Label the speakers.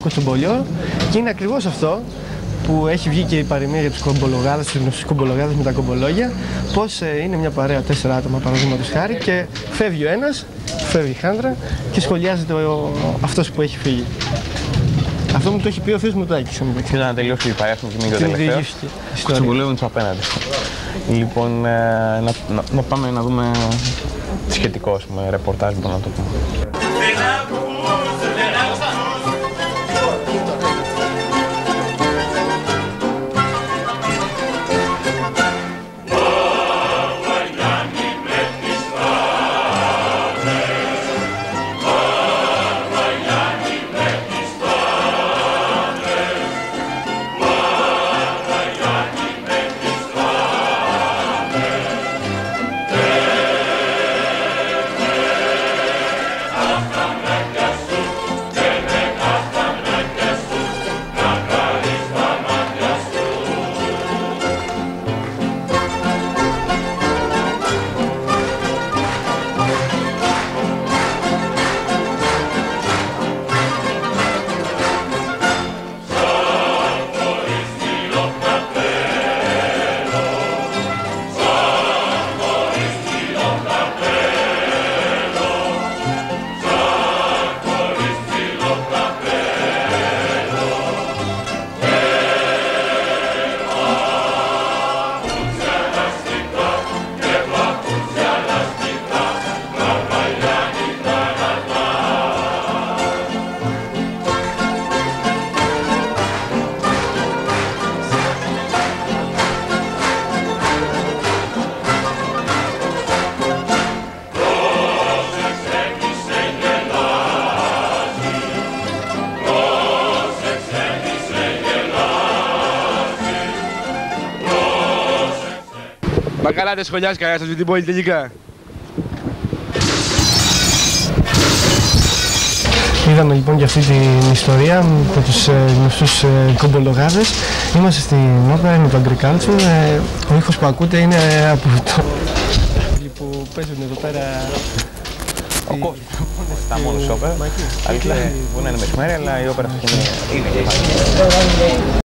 Speaker 1: Κοτσομπολιό και είναι ακριβώς αυτό που έχει βγει και η παροιμία για τους κομπολογάδες, τους γνωστούς κομπολογάδες με τα κομπολόγια, πως είναι μια παρέα 4 άτομα παραδείγματος χάρη και φεύγει ο ένας, φεύγει η χάντρα και σχολιάζεται αυτός που έχει φύγει. Αυτό μου το έχει πει ο Θεός Μουτάκης.
Speaker 2: Θέλω να τελειώσει η παρέα και μην το τελευταίο. Κοτσομπολιό με τους απέναντι. Λοιπόν, να πάμε να δούμε σχετικό ρεπορτάζ, μπορούμε να το πούμε.
Speaker 3: Μα καλά δεν σχολιάζει κανένας αυτή την πόλη τελικά.
Speaker 1: Είδαμε λοιπόν και αυτή την ιστορία με τους γνωστούς κομπολογάδες. Είμαστε στην όπερα, είναι το Agriculture. Ο ήχος που ακούτε είναι από το που παίζουν εδώ πέρα.
Speaker 2: Ο κόσμος está μόνο όπερα. Αλήθεια, μπορεί να είναι μεσημέρι, αλλά η όπερα είναι